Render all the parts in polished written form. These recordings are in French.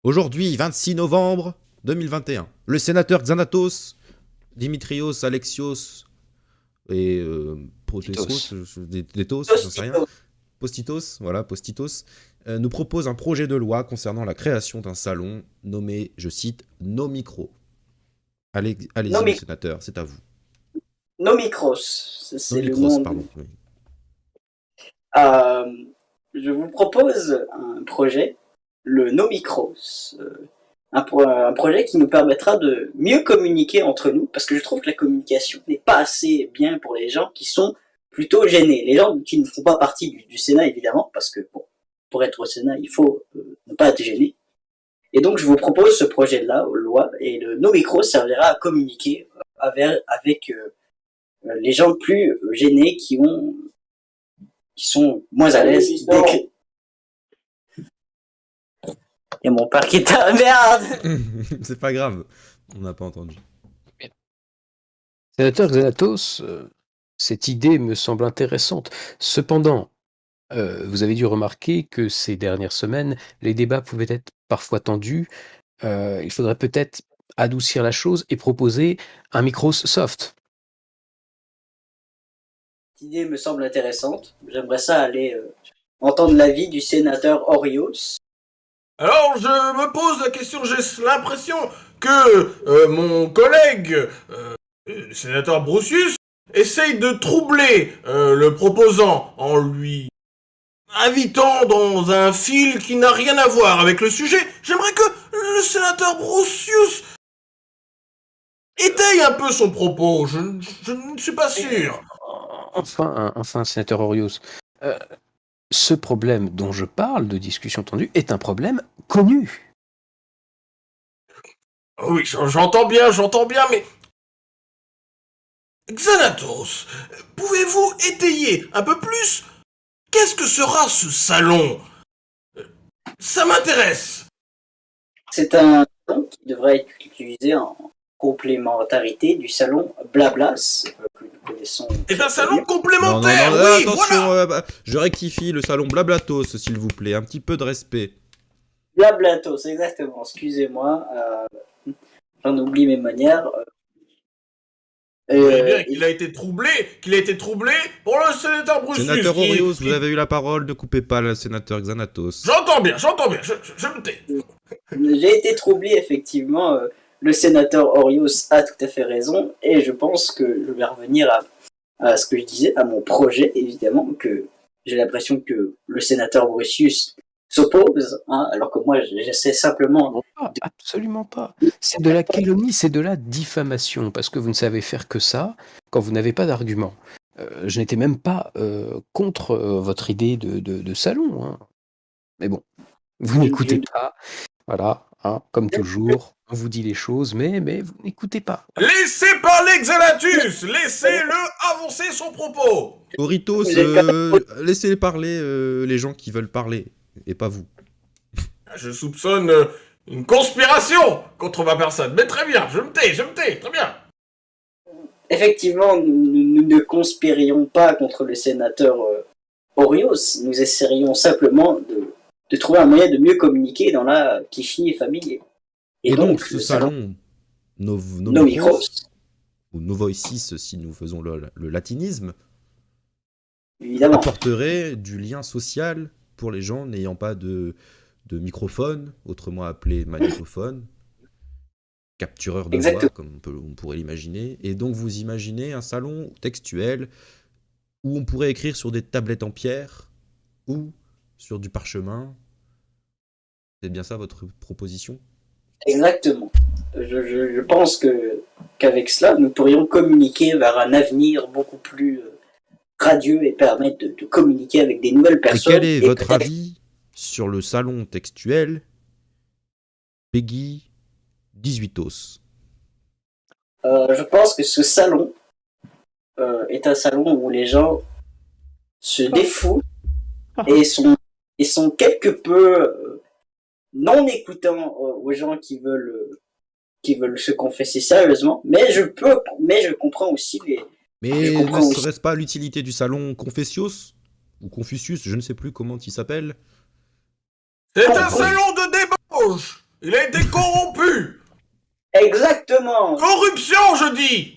Aujourd'hui, 26 novembre 2021, le sénateur Xanatos, Dimitrios Alexios et Protessos, Titos. Detos, j'en sais rien, Tostito. Postitos, voilà, Postitos, nous propose un projet de loi concernant la création d'un salon nommé, je cite, No Micro. Allez-y, le Nomi- sénateur, c'est à vous. Nomicros, No c'est le Micros, nom. pardon. Oui. Euh, je vous propose un projet, le Nomicros. Un projet qui nous permettra de mieux communiquer entre nous, parce que je trouve que la communication n'est pas assez bien pour les gens qui sont plutôt gênés. Les gens qui ne font pas partie du Sénat, évidemment, parce que bon, pour être au Sénat, il faut ne pas être gêné. Et donc, je vous propose ce projet-là, loi, et le Nomicros servira à communiquer avec les gens plus gênés qui sont moins à l'aise. Il y a mon père qui est à merde. C'est pas grave, on n'a pas entendu. Sénateur Xanatos, cette idée me semble intéressante. Cependant, vous avez dû remarquer que ces dernières semaines, les débats pouvaient être parfois tendus. Il faudrait peut-être adoucir la chose et proposer un micro soft. Cette idée me semble intéressante. J'aimerais ça aller entendre l'avis du sénateur Orios. Alors, je me pose la question, j'ai l'impression que mon collègue, le sénateur Brucius, essaye de troubler le proposant en lui invitant dans un fil qui n'a rien à voir avec le sujet. J'aimerais que le sénateur Brucius étaye un peu son propos, je ne suis pas sûr. Enfin, sénateur Orios, ce problème dont je parle de discussion tendue est un problème connu. Oui, j'entends bien, mais... Xanatos, pouvez-vous étayer un peu plus? Qu'est-ce que sera ce salon? Ça m'intéresse. C'est un salon qui devrait être utilisé en complémentarité du salon Blablas, que nous connaissons. C'est un salon Non, complémentaire, oui, attention, voilà. je rectifie le salon Blablatos, s'il vous plaît, un petit peu de respect. Blablatos, exactement, excusez-moi. J'en oublie mes manières. Vous voyez bien qu'il a été troublé pour le sénateur Brucius. Sénateur Orios, vous avez eu la parole, ne coupez pas le sénateur Xanatos. J'entends bien, je me tais. J'ai été troublé, effectivement. Le sénateur Orios a tout à fait raison, et je pense que je vais revenir à ce que je disais, à mon projet, évidemment, que j'ai l'impression que le sénateur Brucius s'oppose, hein, alors que moi j'essaie simplement... Non, absolument pas. C'est de la calomnie, c'est de la diffamation, parce que vous ne savez faire que ça quand vous n'avez pas d'argument. Je n'étais même pas contre votre idée de salon, hein. Mais bon, vous n'écoutez pas. Voilà, hein, comme toujours, on vous dit les choses, mais vous n'écoutez pas. Laissez parler Xanatus, laissez-le avancer son propos. Oritos, laissez parler les gens qui veulent parler, et pas vous. Je soupçonne une conspiration contre ma personne, mais très bien, je me tais, très bien. Effectivement, nous ne conspirions pas contre le sénateur Orios, nous essaierions simplement de trouver un moyen de mieux communiquer dans la Kishi familier. Et donc ce salon Nomicros, ou Novoisis si nous faisons le latinisme, évidemment. apporterait du lien social pour les gens n'ayant pas de microphone, autrement appelé magnétophone, captureur de voix, comme on pourrait l'imaginer. Et donc vous imaginez un salon textuel où on pourrait écrire sur des tablettes en pierre ou sur du parchemin. C'est bien ça votre proposition? Exactement. Je pense qu'avec cela, nous pourrions communiquer vers un avenir beaucoup plus radieux et permettre de communiquer avec des nouvelles personnes. Et quel est votre avis sur le salon textuel Peggy 18os? Je pense que ce salon est un salon où les gens se défouent et sont quelque peu non écoutants aux gens qui veulent se confesser sérieusement, mais je comprends aussi les... Mais ne serait-ce pas l'utilité du salon Confessios ou Confucius, je ne sais plus comment il s'appelle? C'est un salon de débauche. Il a été corrompu. Exactement. Corruption, je dis.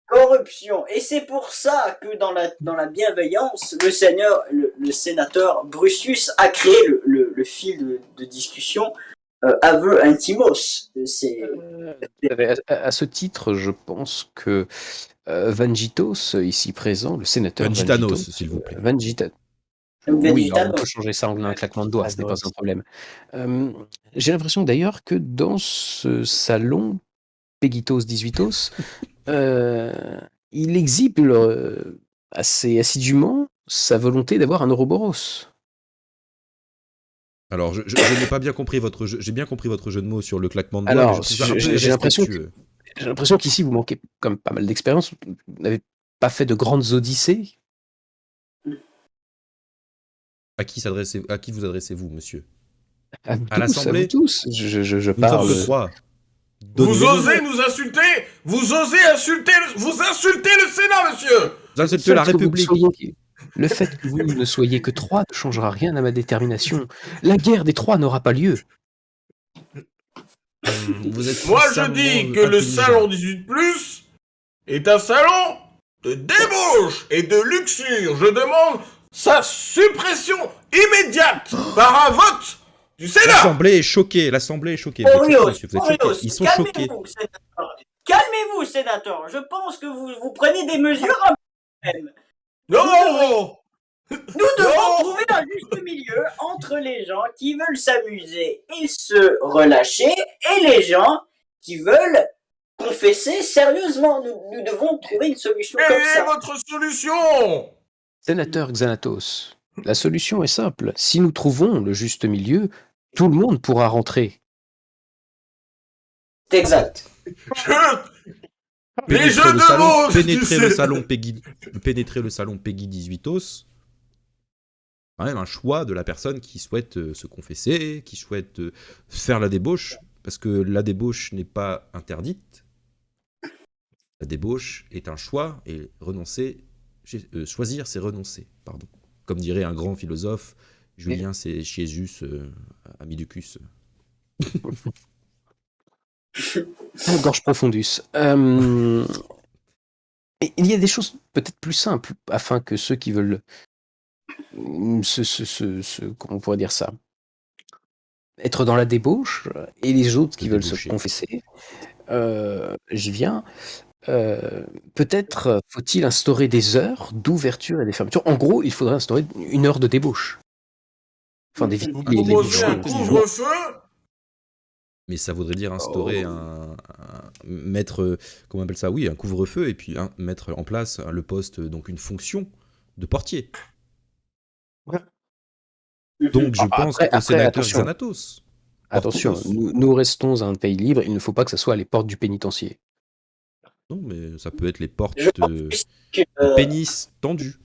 Corruption. Et c'est pour ça que dans la bienveillance, le sénateur Brucius a créé le fil de discussion aveu intimos. À ce titre, je pense que Vangitos, ici présent, le sénateur Vangitanos, Vangitos, s'il vous plaît. Oui, alors on peut changer ça en un claquement de doigts, ce n'est pas un problème. J'ai l'impression d'ailleurs que dans ce salon Pegitos 18os, il exhibe assez assidûment sa volonté d'avoir un Ouroboros. Alors, je n'ai pas bien compris votre jeu. J'ai bien compris votre jeu de mots sur le claquement de doigts. Alors, mais je trouve ça un peu j'ai irrespectueux. l'impression qu'ici, vous manquez comme pas mal d'expérience. Vous n'avez pas fait de grandes odyssées. À qui vous adressez-vous, monsieur? À vous À tous, l'Assemblée? tous. Je Nous sommes parle. que 3. Vous osez nous insulter? Vous osez insulter le Sénat, monsieur? Vous insultez la République. Le fait que vous ne soyez que 3 ne changera rien à ma détermination. La guerre des 3 n'aura pas lieu. Vous êtes Moi, je puissamment dis que le intelligent. salon 18+, est un salon de débauche et de luxure. Je demande sa suppression immédiate par un vote du Sénat. L'Assemblée est choquée. L'Assemblée est choquée. Vous êtes choqués, monsieur, vous êtes choqués. Orios, Ils sont choqués. calmez-vous, sénateur. Calmez-vous, sénateur. Je pense que vous prenez des mesures à vous-même. Non. Nous devons trouver un juste milieu entre les gens qui veulent s'amuser et se relâcher et les gens qui veulent confesser sérieusement. Nous devons trouver une solution Quelle comme est ça. votre solution? Sénateur Xanatos, la solution est simple. Si nous trouvons le juste milieu, tout le monde pourra rentrer. C'est exact. Les jeux de mots. Pénétrer le salon Peggy 18os. Quand même un choix de la personne qui souhaite se confesser, qui souhaite faire la débauche, parce que la débauche n'est pas interdite. La débauche est un choix et choisir, c'est renoncer. Pardon. Comme dirait un grand philosophe, Julien c'est Jésus, Amiducus. Gorge profondus. Il y a des choses peut-être plus simples afin que ceux qui veulent comment on pourrait dire ça, être dans la débauche et les autres qui veulent se confesser. Peut-être faut-il instaurer des heures d'ouverture et des fermetures. En gros, il faudrait instaurer 1 heure de débauche. Enfin, d'éviter Vous les proposez un bouchons. couvre-feu? Mais ça voudrait dire instaurer mettre, comment on appelle ça? Oui, un couvre-feu et puis mettre en place le poste, donc une fonction de portier. Donc je pense que sénateur Xanatos. Attention, nous restons un pays libre, il ne faut pas que ça soit les portes du pénitencier. Non, mais ça peut être les portes Je pénis tendues.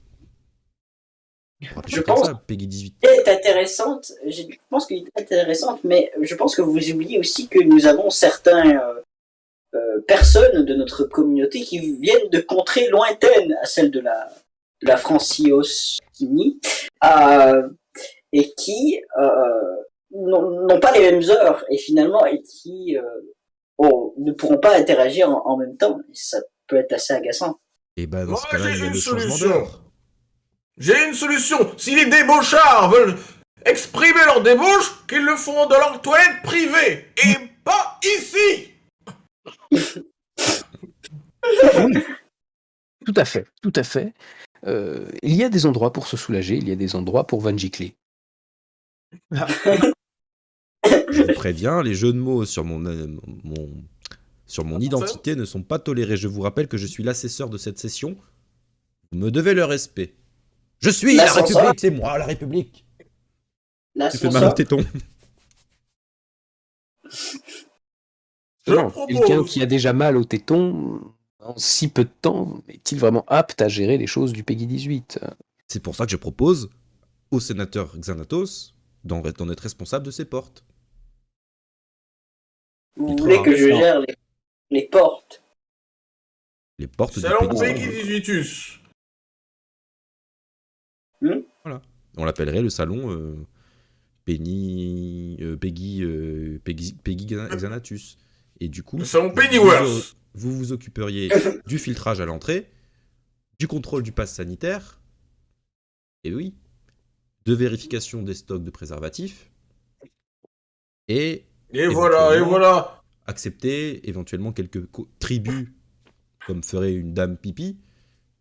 Je pense Peggy 18. est intéressante. Je pense qu'elle est intéressante, mais je pense que vous oubliez aussi que nous avons certaines personnes de notre communauté qui viennent de contrées lointaines à celle de la Francioskini et qui n'ont pas les mêmes heures et finalement et qui ne pourront pas interagir en même temps. Et ça peut être assez agaçant. Et ben dans Moi, ce cas-là, il y a le changement solution. d'heure. J'ai une solution. Si les débauchards veulent exprimer leur débauche, qu'ils le font dans leur toilette privée et pas ici. Oui. Tout à fait, tout à fait. Il y a des endroits pour se soulager, il y a des endroits pour Van Gicler. Je vous préviens, les jeux de mots sur mon identité ne sont pas tolérés. Je vous rappelle que je suis l'assesseur de cette session. Vous me devez le respect. Je suis la République, c'est moi la République. Tu fais mal au téton. Quelqu'un qui a déjà mal au téton, en si peu de temps, est-il vraiment apte à gérer les choses du Peggy 18? C'est pour ça que je propose au sénateur Xanatos d'en être responsable de ses portes. Vous voulez que je gère les portes? Les portes Salon du Peggy 18us. Voilà. On l'appellerait le salon Peggy Xanatus. Et du coup, Le salon Pennyworth. vous vous occuperiez du filtrage à l'entrée, du contrôle du pass sanitaire, et oui, de vérification des stocks de préservatifs, et Et voilà. accepter éventuellement quelques tribus, comme ferait une dame pipi,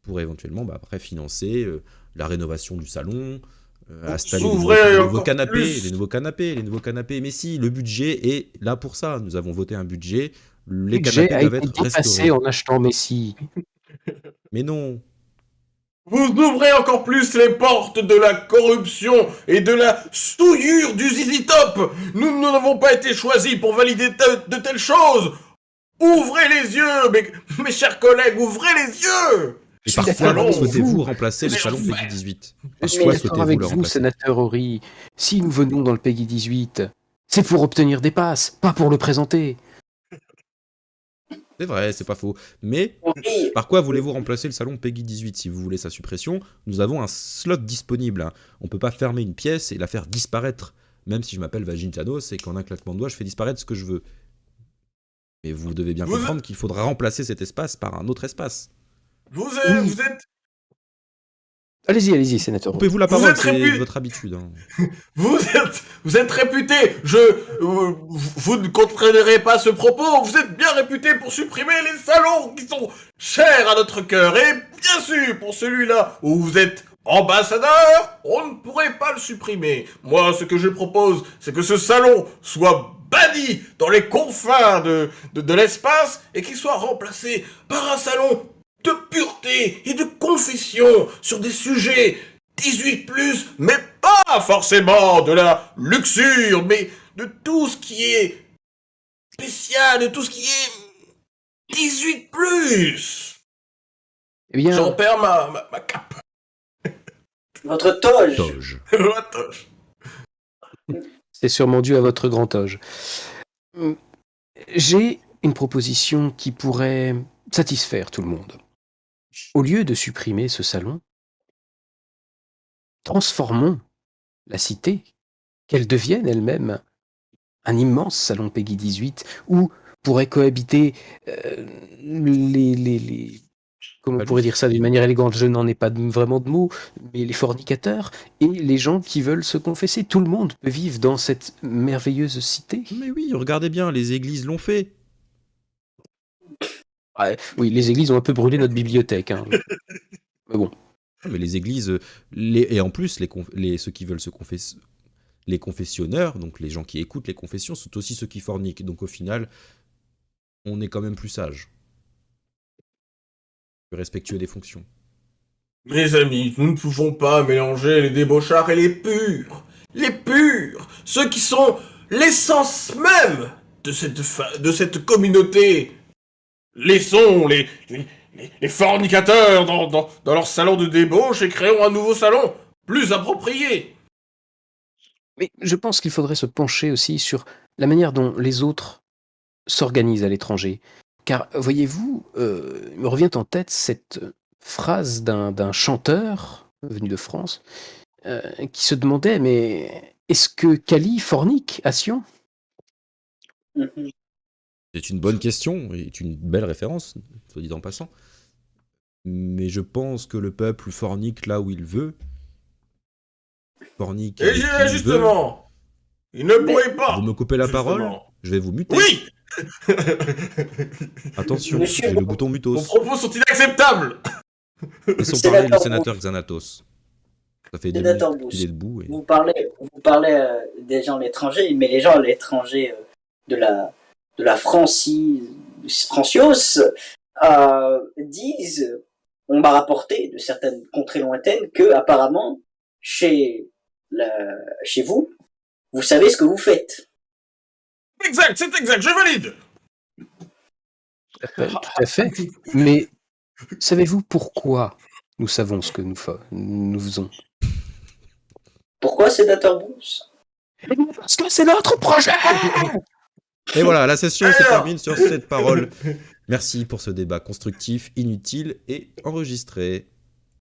pour éventuellement après financer la rénovation du salon, installer S'ouvrir les encore plus. nouveaux canapés. Mais si, le budget est là pour ça. Nous avons voté un budget. Les Le budget canapés a doivent été être dépassé restaurés. en achetant Messi. Mais non. Vous ouvrez encore plus les portes de la corruption et de la souillure du Zizi Top. Nous n'avons pas été choisis pour valider de telles choses. Ouvrez les yeux, mes chers collègues, ouvrez les yeux. Et suis par quoi d'accord avec souhaitez-vous vous. remplacer le Mais salon enfin, Peggy 18 Je Par suis quoi d'accord souhaitez-vous avec le vous, remplacer? sénateur Horry. Si nous venons dans le Peggy 18, c'est pour obtenir des passes, pas pour le présenter. C'est vrai, c'est pas faux. Mais Oui, par quoi voulez-vous remplacer le salon Peggy 18 si vous voulez sa suppression? Nous avons un slot disponible. Hein. On peut pas fermer une pièce et la faire disparaître. Même si je m'appelle Vagin Thanos et qu'en un claquement de doigts, je fais disparaître ce que je veux. Mais vous devez bien Vous- comprendre qu'il faudra remplacer cet espace par un autre espace. Vous Oui. êtes Allez-y, sénateur Horry. Coupez-vous la Vous parole, êtes c'est répu- votre habitude. Hein. Vous êtes réputé, vous ne contrôlerez pas ce propos, vous êtes bien réputé pour supprimer les salons qui sont chers à notre cœur, et bien sûr, pour celui-là où vous êtes ambassadeur, on ne pourrait pas le supprimer. Moi, ce que je propose, c'est que ce salon soit banni dans les confins de l'espace, et qu'il soit remplacé par un salon de pureté et de confession sur des sujets 18+, mais pas forcément de la luxure, mais de tout ce qui est spécial, de tout ce qui est 18+. Eh bien, J'en perds ma cape. votre toge. Toge. Ma toche. c'est sûrement dû à votre grand toge. J'ai une proposition qui pourrait satisfaire tout le monde. Au lieu de supprimer ce salon, transformons la cité, qu'elle devienne elle-même un immense salon Peggy 18 où pourraient cohabiter comment on pourrait dire ça d'une manière élégante, je n'en ai pas vraiment de mots, mais les fornicateurs et les gens qui veulent se confesser. Tout le monde peut vivre dans cette merveilleuse cité. Mais oui, regardez bien, les églises l'ont fait. Ouais, oui, les églises ont un peu brûlé notre bibliothèque. Hein. Mais bon. Mais les églises, et en plus, ceux qui veulent se confesser, les confessionneurs, donc les gens qui écoutent les confessions, sont aussi ceux qui forniquent. Donc au final, on est quand même plus sage. Plus respectueux des fonctions. Mes amis, nous ne pouvons pas mélanger les débauchards et les purs. Les purs, ceux qui sont l'essence même de cette communauté. Laissons les fornicateurs dans leur salon de débauche et créons un nouveau salon, plus approprié. Mais je pense qu'il faudrait se pencher aussi sur la manière dont les autres s'organisent à l'étranger. Car, voyez-vous, il me revient en tête cette phrase d'un chanteur venu de France qui se demandait, mais est-ce que Kali fornique à Sion? Mhm. C'est une bonne question et une belle référence, soit dit en passant. Mais je pense que le peuple fornique là où il veut. Fornique Et avec qui il justement, il ne pourrait pas. veut. Vous me coupez la Justement. parole, je vais vous muter. Oui. Attention, Monsieur j'ai le bouton Vos mutos. propos sont inacceptables. Laissons Sénateur parler le Brousse. sénateur Xanatos. Ça fait 2 Sénateur minutes qu'il est Brousse. debout. Et... Vous parlez des gens à l'étranger, mais les gens à l'étranger de la Francios disent, on m'a rapporté de certaines contrées lointaines que apparemment chez vous, vous savez ce que vous faites. Exact, c'est exact, je valide. Tout à fait. Mais savez-vous pourquoi nous savons ce que nous faisons? Pourquoi, sénateur Bruce? Parce que c'est notre projet. Et voilà, la session se Alors. termine sur cette parole. Merci pour ce débat constructif, inutile et enregistré.